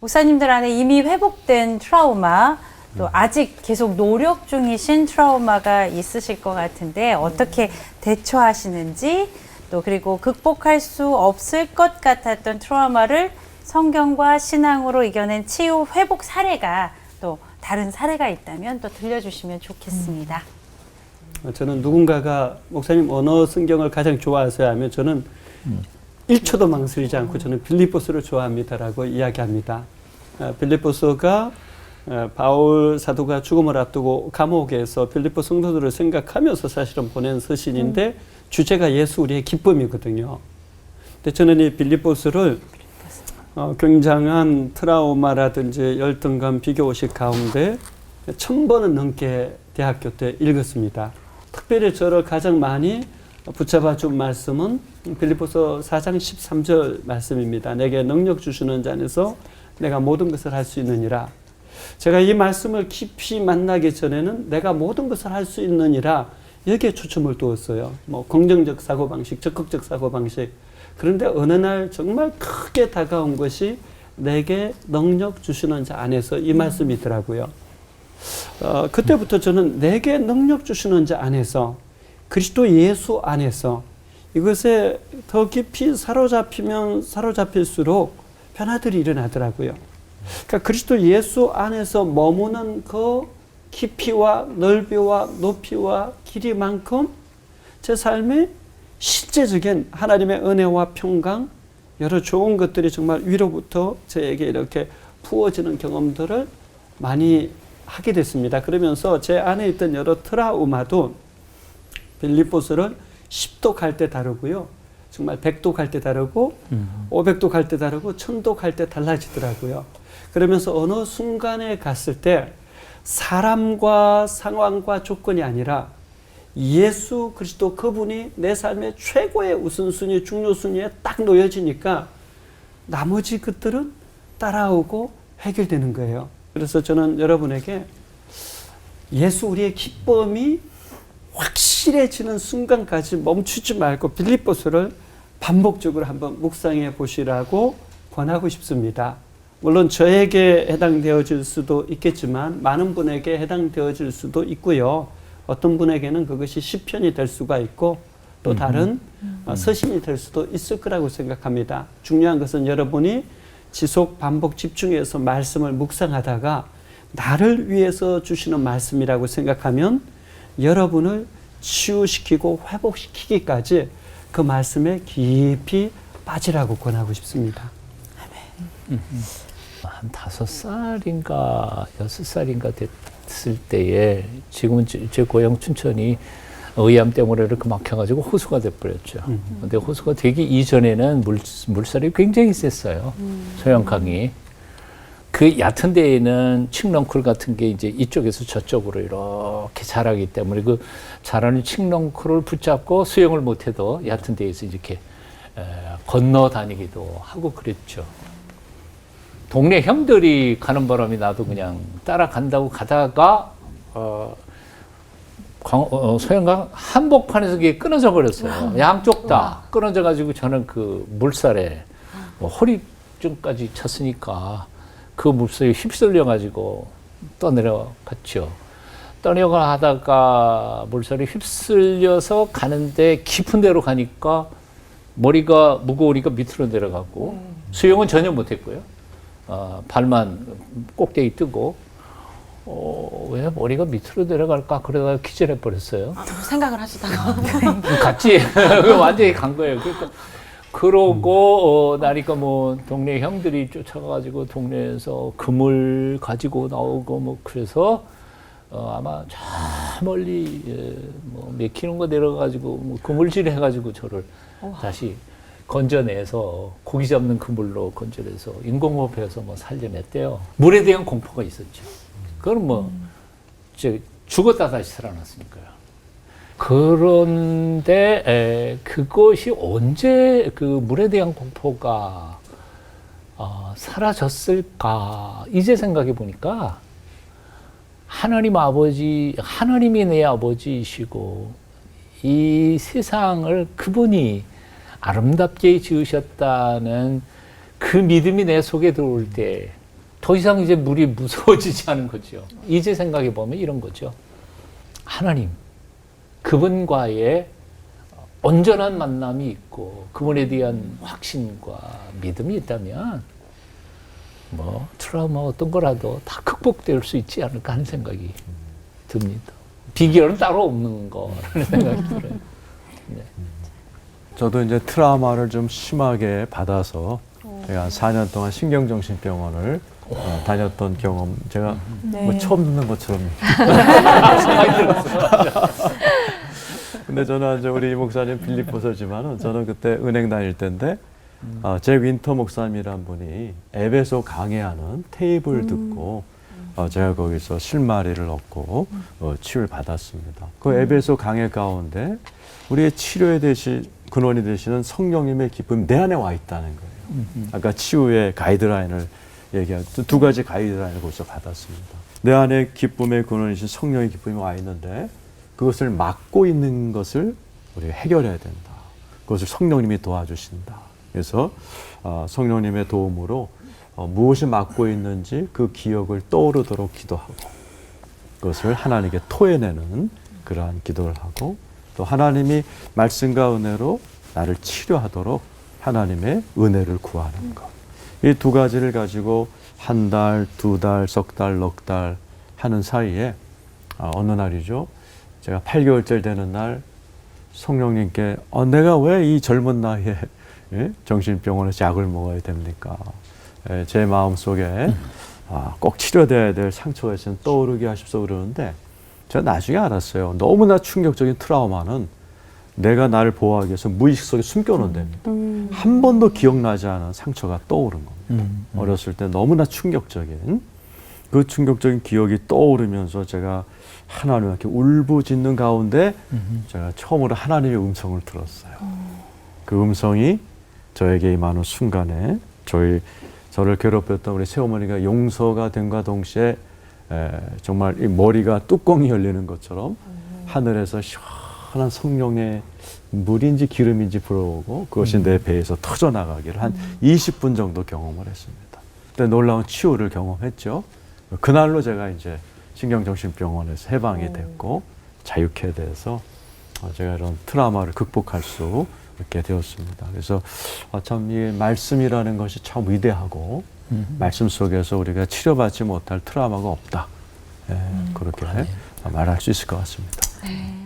목사님들 안에 이미 회복된 트라우마, 또 아직 계속 노력 중이신 트라우마가 있으실 것 같은데 어떻게 대처하시는지, 또 그리고 극복할 수 없을 것 같았던 트라우마를 성경과 신앙으로 이겨낸 치유 회복 사례가, 또 다른 사례가 있다면 또 들려주시면 좋겠습니다. 저는 누군가가 목사님 어느 성경을 가장 좋아하세요 하면 저는 1초도 망설이지 않고 저는 빌립보서를 좋아합니다라고 이야기합니다. 빌립보서가 바울 사도가 죽음을 앞두고 감옥에서 빌립보 성도들을 생각하면서 사실은 보낸 서신인데 주제가 예수 우리의 기쁨이거든요. 근데 저는 이 빌립보서를 굉장한 트라우마라든지 열등감, 비교의식 가운데 1000번은 넘게 대학교 때 읽었습니다. 특별히 저를 가장 많이 붙잡아 준 말씀은 빌립보서 4장 13절 말씀입니다. 내게 능력 주시는 자 안에서 내가 모든 것을 할 수 있느니라. 제가 이 말씀을 깊이 만나기 전에는 내가 모든 것을 할 수 있느니라 여기에 초점을 두었어요. 뭐 긍정적 사고방식, 적극적 사고방식. 그런데 어느 날 정말 크게 다가온 것이 내게 능력 주시는 자 안에서 이 말씀이더라고요. 그때부터 저는 내게 능력 주시는 자 안에서, 그리스도 예수 안에서 이것에 더 깊이 사로잡히면 사로잡힐수록 변화들이 일어나더라고요. 그러니까 그리스도 예수 안에서 머무는 그 깊이와 넓이와 높이와 길이만큼 제 삶에 실제적인 하나님의 은혜와 평강, 여러 좋은 것들이 정말 위로부터 저에게 이렇게 부어지는 경험들을 많이 하게 됐습니다. 그러면서 제 안에 있던 여러 트라우마도 빌립보서를 10도 갈 때 다르고요. 정말 100도 갈 때 다르고 500도 갈 때 다르고 1000도 갈 때 달라지더라고요. 그러면서 어느 순간에 갔을 때 사람과 상황과 조건이 아니라 예수 그리스도 그분이 내 삶의 최고의 우선순위, 중요순위에 딱 놓여지니까 나머지 것들은 따라오고 해결되는 거예요. 그래서 저는 여러분에게 예수 우리의 기쁨이 확실해지는 순간까지 멈추지 말고 빌립보서를 반복적으로 한번 묵상해 보시라고 권하고 싶습니다. 물론 저에게 해당되어질 수도 있겠지만 많은 분에게 해당되어질 수도 있고요. 어떤 분에게는 그것이 시편이 될 수가 있고 또 다른 서신이 될 수도 있을 거라고 생각합니다. 중요한 것은 여러분이 지속 반복 집중해서 말씀을 묵상하다가 나를 위해서 주시는 말씀이라고 생각하면 여러분을 치유시키고 회복시키기까지 그 말씀에 깊이 빠지라고 권하고 싶습니다. 한 5살인가 6살인가 됐을 때에 지금은 제 고향 춘천이 의암 때문에 이렇게 막혀가지고 호수가 돼버렸죠. 근데 호수가 되기 이전에는 물살이 굉장히 셌어요. 소양강이. 그 얕은 데에는 칡렁쿨 같은 게 이제 이쪽에서 저쪽으로 이렇게 자라기 때문에 그 자라는 칡렁쿨을 붙잡고 수영을 못해도 얕은 데에서 이렇게 건너 다니기도 하고 그랬죠. 동네 형들이 가는 바람에 나도 그냥 따라간다고 가다가 소양강 한복판에서 그게 끊어져 버렸어요. 양쪽 다 끊어져 가지고 저는 그 물살에 허리쯤까지 찼으니까 그 물살에 휩쓸려 가지고 떠내려갔죠. 떠내려가다가 물살에 휩쓸려서 가는데 깊은 데로 가니까 머리가 무거우니까 밑으로 내려가고 수영은 전혀 못했고요. 발만 꼭대기 뜨고 왜 머리가 밑으로 내려갈까 그러다가 기절해 버렸어요. 생각을 하시다가 갔지. 완전히 간 거예요. 그러고 나니까 뭐 동네 형들이 쫓아가지고 동네에서 그물 가지고 나오고 뭐 그래서 아마 저 멀리 뭐 몇 킬로인가 내려가지고 뭐 그물질 해가지고 저를 다시 건져내서 고기 잡는 그물로 건져내서 인공호흡해서 뭐 살려냈대요. 물에 대한 공포가 있었죠. 그건 뭐 죽었다 다시 살아났으니까요. 그런데 그것이 언제 그 물에 대한 공포가 사라졌을까? 이제 생각해 보니까 하나님 아버지, 하나님이 내 아버지이시고 이 세상을 그분이 아름답게 지으셨다는 그 믿음이 내 속에 들어올 때 더 이상 이제 물이 무서워지지 않은 거죠. 이제 생각해 보면 이런 거죠. 하나님, 그분과의 온전한 만남이 있고 그분에 대한 확신과 믿음이 있다면 뭐 트라우마 어떤 거라도 다 극복될 수 있지 않을까 하는 생각이 듭니다. 비결은 따로 없는 거라는 생각이 들어요. 네. 저도 이제 트라우마를 좀 심하게 받아서 제가 한 4년 동안 신경정신병원을 다녔던 경험, 제가 뭐 처음 듣는 것처럼. 근데 저는 이제 우리 목사님 빌립보서지만은 저는 그때 은행 다닐 때인데 제 윈터 목사님이란 분이 에베소 강해하는 테이프를 듣고 제가 거기서 실마리를 얻고 치유를 받았습니다. 그 에베소 강해 가운데 우리의 치료에 대신 근원이 되시는 성령님의 기쁨이 내 안에 와 있다는 거예요. 아까 치유의 가이드라인을 얘기한 두 가지 가이드라인을 거기서 받았습니다. 내 안에 기쁨의 근원이신 성령의 기쁨이 와 있는데 그것을 막고 있는 것을 우리가 해결해야 된다. 그것을 성령님이 도와주신다. 그래서 성령님의 도움으로 무엇이 막고 있는지 그 기억을 떠오르도록 기도하고 그것을 하나님께 토해내는 그러한 기도를 하고 또 하나님이 말씀과 은혜로 나를 치료하도록 하나님의 은혜를 구하는 것. 이 두 가지를 가지고 한 달, 두 달, 석 달, 넉 달 하는 사이에 어느 날이죠. 제가 8개월째 되는 날 성령님께 내가 왜 이 젊은 나이에 정신병원에서 약을 먹어야 됩니까? 제 마음속에 꼭 치료돼야 될 상처가 있으면 떠오르게 하십시오 그러는데 제가 나중에 알았어요. 너무나 충격적인 트라우마는 내가 나를 보호하기 위해서 무의식 속에 숨겨놓은 됩니다. 한 번도 기억나지 않은 상처가 떠오른 겁니다. 어렸을 때 너무나 충격적인 그 충격적인 기억이 떠오르면서 제가 하나님께 울부짖는 가운데 제가 처음으로 하나님의 음성을 들었어요. 그 음성이 저에게 임하는 순간에 저를 괴롭혔던 우리 새어머니가 용서가 된과 동시에 정말 이 머리가 뚜껑이 열리는 것처럼 하늘에서 시원한 성령의 물인지 기름인지 불어오고 그것이 내 배에서 터져나가기를 한 20분 정도 경험을 했습니다. 그때 놀라운 치유를 경험했죠. 그날로 제가 이제 신경정신병원에서 해방이 됐고 자유케 돼서 제가 이런 트라우마를 극복할 수 있게 되었습니다. 그래서 참 이 말씀이라는 것이 참 위대하고 말씀 속에서 우리가 치료받지 못할 트라우마가 없다. 그렇게 말할 수 있을 것 같습니다. 네.